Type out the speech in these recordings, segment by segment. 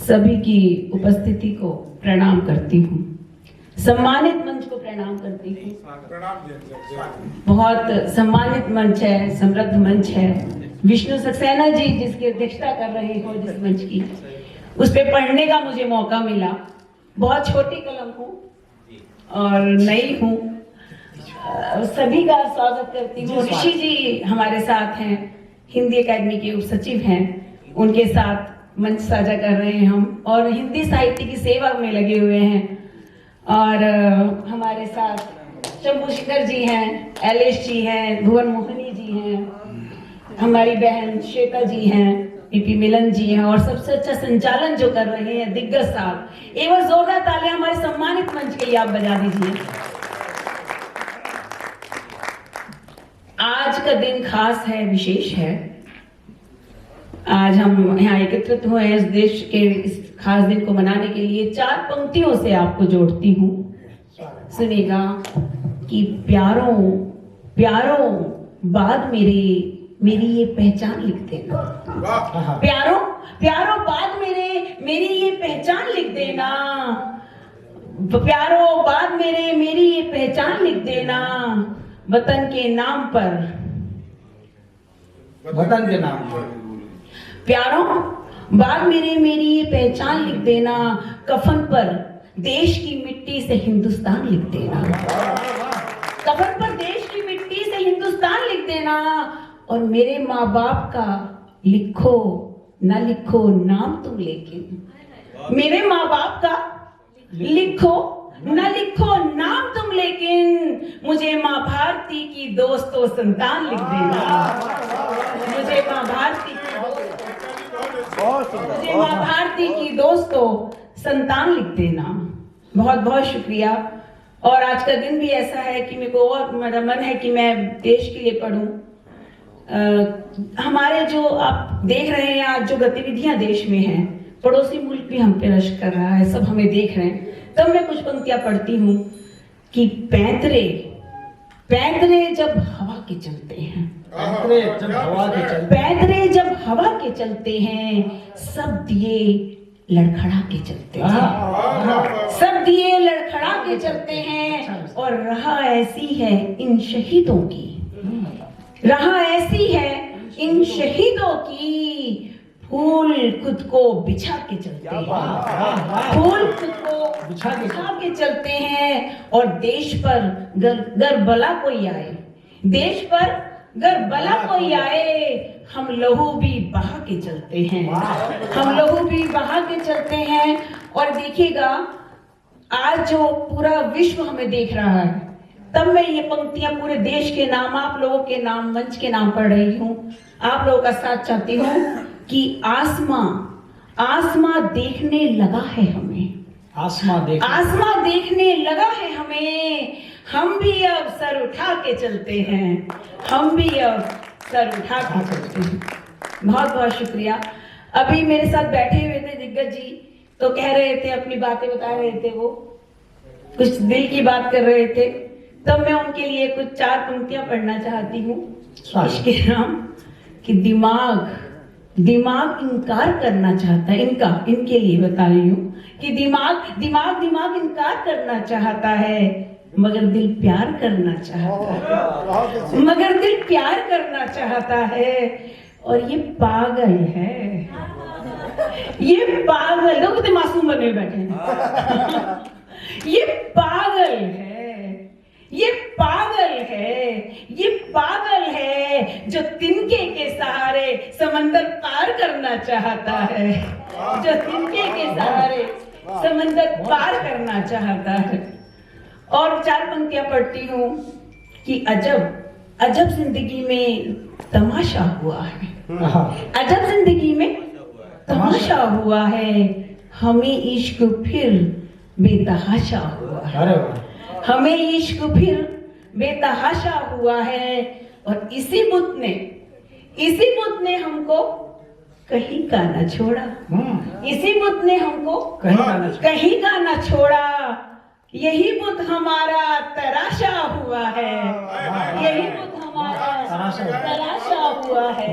सभी की उपस्थिति को प्रणाम करती हूँ, सम्मानित मंच को प्रणाम करती हूँ। बहुत सम्मानित मंच है, समृद्ध मंच है। विष्णु सक्सेना जी जिसकी अध्यक्षता कर रहे हो जिस मंच की, उस पे पढ़ने का मुझे मौका मिला। बहुत छोटी कलम हूँ और नई हूँ। सभी का स्वागत करती हूँ। ऋषि जी हमारे साथ हैं, हिंदी एकेडमी के उप सचिव हैं, उनके साथ मंच साझा कर रहे हैं हम, और हिंदी साहित्य की सेवा में लगे हुए हैं। और हमारे साथ शंभू शेखर जी हैं, एलेश जी हैं, भुवन मोहनी जी हैं, हमारी बहन श्वेता जी हैं, पीपी मिलन जी हैं, और सबसे अच्छा संचालन जो कर रहे हैं दिग्गज साहब। एक बार जोरदार तालियां हमारे सम्मानित मंच के लिए आप बजा दीजिए। आज का दिन खास है, विशेष है। आज हम यहाँ एकत्रित हुए हैं इस देश के इस खास दिन को मनाने के लिए। 4 पंक्तियों से आपको जोड़ती हूँ, सुनेगा कि प्यारों प्यारों बाद मेरी ये पहचान लिख देना। प्यारों प्यारों बाद मेरी ये पहचान लिख देना। प्यारों बाद मेरी ये पहचान लिख देना। वतन के नाम पर, वतन के नाम पर प्यारों बाद मेरी ये पहचान लिख देना। कफन पर देश की मिट्टी से हिंदुस्तान लिख देना। कफन पर देश की मिट्टी से हिंदुस्तान लिख देना। और मेरे माँ बाप का लिखो ना लिखो नाम तुम, लेकिन मेरे माँ बाप का लिखो ना लिखो नाम तुम, लेकिन मुझे माँ भारती की दोस्तों संतान लिख देना। मुझे माँ भारती की दोस्तों संतान लिख देना। बहुत बहुत शुक्रिया। और आज का दिन भी ऐसा है कि मेरे को और मेरा मन है कि मैं देश के लिए पढ़ूं। हमारे जो आप देख रहे हैं आज जो गतिविधियां देश में हैं, पड़ोसी मुल्क भी हम पे रश्क कर रहा है, सब हमें देख रहे हैं। तब मैं कुछ पंक्तियां पढ़ती हूँ कि पैंतरे जब हवा के चलते हैं, पैंतरे जब हवा के चलते हैं, सब दिए लड़खड़ा के चलते हैं, सब दिए लड़खड़ा के चलते हैं। और राह ऐसी है इन शहीदों की, राह ऐसी है इन शहीदों की। फूल खुद को बिछा के चलते हैं, फूल खुद को बिछा के चलते हैं। और देश पर गर बला कोई आए, देश पर गर बला कोई आए, हम लहू भी बहा के चलते हैं, हम लहू भी बहा के चलते हैं। और देखिएगा आज जो पूरा विश्व हमें देख रहा है, तब मैं ये पंक्तियां पूरे देश के नाम, आप लोगों के नाम, मंच के नाम पढ़ रही हूँ। आप लोगों का साथ चाहती हूँ कि आसमां देखने लगा है हमें, आसमां देखने लगा है हमें। हम भी अब सर उठा के चलते हैं, हम भी अब सर उठा के चलते हैं। बहुत बहुत शुक्रिया। अभी मेरे साथ बैठे हुए थे दिग्गज जी, तो कह रहे थे, अपनी बातें बता रहे थे, वो कुछ दिल की बात कर रहे थे। तब मैं उनके लिए कुछ 4 पंक्तियां पढ़ना चाहती हूँ। इसके नाम कि दिमाग इनकार करना चाहता है, इनके लिए बता रही हूँ कि दिमाग इनकार करना चाहता है, मगर दिल प्यार करना चाहता है, मगर दिल प्यार करना चाहता है। और ये पागल है, ये पागल, लोग कितने मासूम बने बैठे हैं। ये पागल है, ये पागल है, ये पागल है जो तिनके के सहारे समंदर पार करना चाहता है, जो तिनके के सहारे समंदर पार करना चाहता है। और 4 पंक्तियां पढ़ती हूँ कि अजब जिंदगी में तमाशा हुआ है, अजब जिंदगी में तमाशा हुआ है। हमें इश्क फिर बेतहाशा हुआ है, हमें इश्क फिर बेतहाशा हुआ है। और इसी बुत ने हमको कहीं का न छोड़ा, इसी बुत ने हमको कहीं का न छोड़ा। यही बुत हमारा तराशा हुआ है, यही बुत हमारा तराशा हुआ है,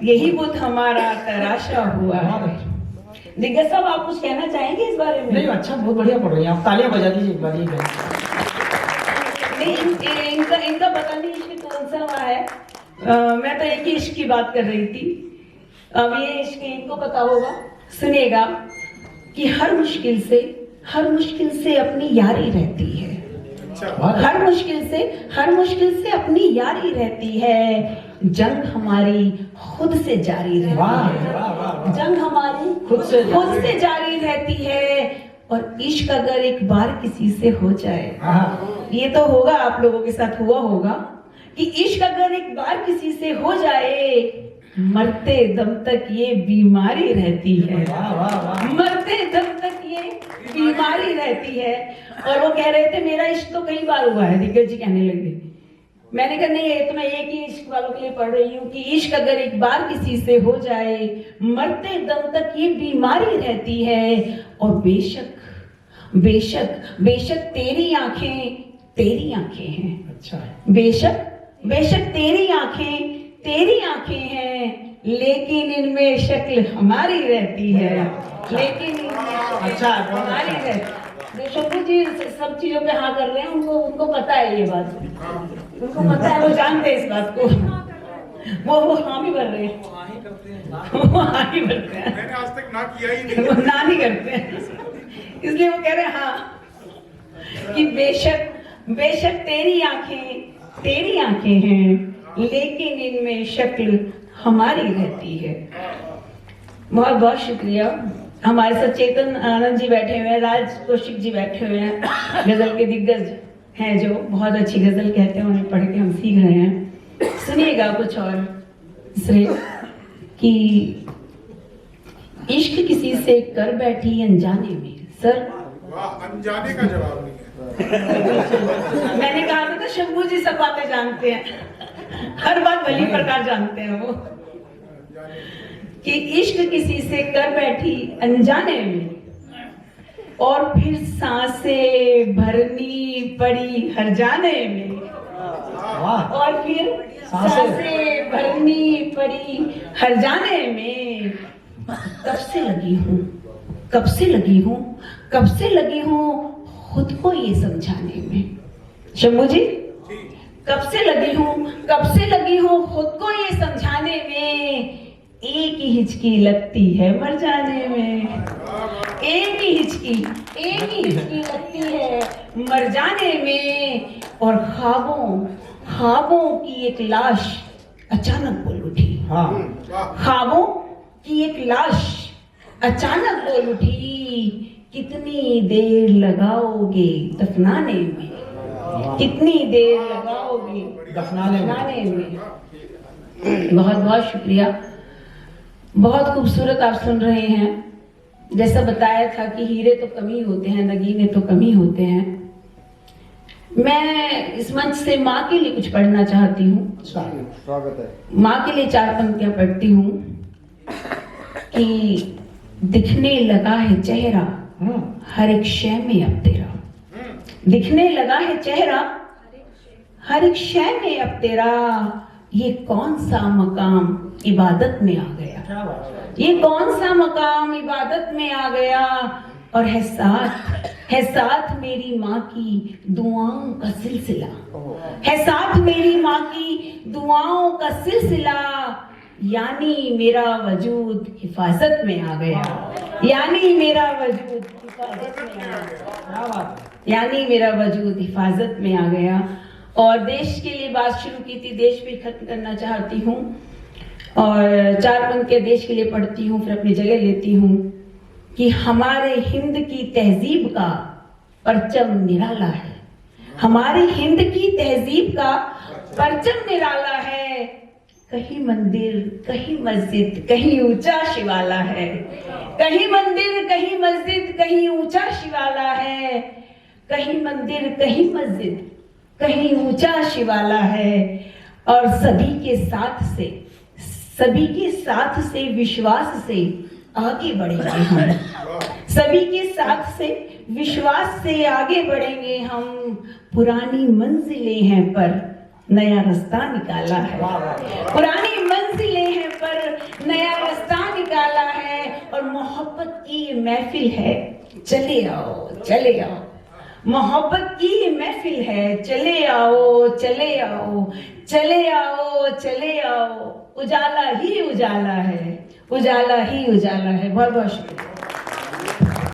यही बुत हमारा तराशा हुआ है। दिग्गज साहब, आप कुछ कहना चाहेंगे इस बारे में? नहीं, अच्छा, बहुत बढ़िया पढ़ रही हैं आप, तालियां बजा दीजिए एक बार। इनका पता नहीं इश्क कौन सा हुआ है। मैं तो एक ही इश्क की बात कर रही थी। अब ये इश्क इनको पता होगा। सुनिएगा कि हर मुश्किल से अपनी यारी रहती है। हर मुश्किल से अपनी यारी रहती है। जंग हमारी खुद से जारी रहती है। जंग हमारी खुद से जारी रहती है। और इश्क अगर एक बार किसी से हो जाए, ये तो होगा, आप लोगों के साथ हुआ होगा कि इश्क अगर एक बार किसी से हो जाए, मरते दम तक ये बीमारी रहती है। मरते दम तक ये बीमारी रहती है। और वो कह रहे थे मेरा इश्क तो कई बार हुआ है, दिग्गज जी कहने लगे। मैंने कहा नहीं, ये तो मैं एक ही इश्क वालों के लिए पढ़ रही हूँ कि इश्क अगर एक बार किसी से हो जाए, मरते दम तक ये बीमारी रहती है। और बेशक तेरी आंखें हैं। अच्छा, बेशक तेरी आंखें हैं, लेकिन इनमें शक्ल हमारी रहती है। लेकिन अच्छा, हमारी रहती। शंभू जी सब चीजों पे हाँ कर रहे हैं, उनको पता है ये बात, उनको पता है, वो जानते हैं इस बात को। वो हाँ भी भर रहे हैं, वो हाँ ही भरते हैं। मैंने आज तक ना किया ही नहीं। वो ना नहीं करते हैं, इसलिए वो कह रहे हैं हाँ कि बेशक तेरी आंखें हैं, लेकिन इनमें शक्ल हमारी रहती है। बहुत बहुत शुक्रिया। हमारे साथ चेतन आनंद जी बैठे हुए हैं, राज कौशिक जी बैठे हुए हैं, गजल के दिग्गज हैं जो बहुत अच्छी गजल कहते हैं, उन्हें पढ़ के हम सीख रहे हैं। सुनिएगा कुछ और श्रेय कि इश्क किसी से कर बैठी अनजाने में। सर अनजाने का जवाब नहीं है। मैंने कहा था शंभू जी सब बातें जानते हैं, हर बात भली प्रकार जानते हैं वो, कि इश्क किसी से कर बैठी अनजाने में, और फिर सांसें भरनी पड़ी हर जाने में। और फिर सांसें भरनी पड़ी हर जाने में। कब से लगी हूँ खुद को ये समझाने में। शंभू जी, कब से लगी हूँ खुद को ये समझाने में। एक ही हिचकी लगती है मर जाने में। एक ही हिचकी लगती है मर जाने में। और ख्वाबों की एक लाश अचानक बोल उठी। ख्वाबों की एक लाश अचानक बोल उठी। कितनी देर लगाओगे दफनाने में? कितनी देर लगाओगे दफनाने में? बहुत बहुत शुक्रिया। बहुत खूबसूरत आप सुन रहे हैं। जैसा बताया था कि हीरे तो कम ही होते हैं, नगीने तो कम ही होते हैं। मैं इस मंच से माँ के लिए कुछ पढ़ना चाहती हूँ। स्वागत है। माँ के लिए 4 पंक्तियां पढ़ती हूँ कि दिखने लगा है चेहरा हर एक शय में अब तेरा। दिखने लगा है चेहरा हर एक शय में अब तेरा। ये कौन सा मकाम इबादत में आ गया? ये कौन सा मकाम इबादत में आ गया? और है साथ मेरी माँ की दुआओं का सिलसिला। है साथ मेरी माँ की दुआओं का सिलसिला। यानी मेरा वजूद हिफाजत में आ गया। यानी मेरा वजूद हिफाजत में आ गया। और देश के लिए बात शुरू की थी, देश पे खत्म करना चाहती हूँ। और 4 पंक्तियां देश के लिए पढ़ती हूँ, फिर अपनी जगह लेती हूँ कि हमारे हिंद की तहजीब का परचम निराला है। हमारी हिंद की तहजीब का परचम निराला है। कहीं मंदिर कहीं मस्जिद कहीं ऊंचा शिवाला है। कहीं मंदिर कहीं मस्जिद कहीं ऊंचा शिवाला है। कहीं मंदिर कहीं मस्जिद कहीं ऊंचा शिवाला है। और सभी के साथ से विश्वास से आगे बढ़ेंगे हम। सभी के साथ से विश्वास से आगे बढ़ेंगे हम। पुरानी मंजिलें हैं पर नया रास्ता निकाला है। पुरानी मंजिलें हैं पर नया रास्ता निकाला है और मोहब्बत की ये महफिल है, चले आओ चले आओ। मोहब्बत की ये महफिल है, चले आओ चले आओ चले आओ चले आओ। उजाला ही उजाला है, उजाला ही उजाला है। बहुत बहुत शुक्रिया।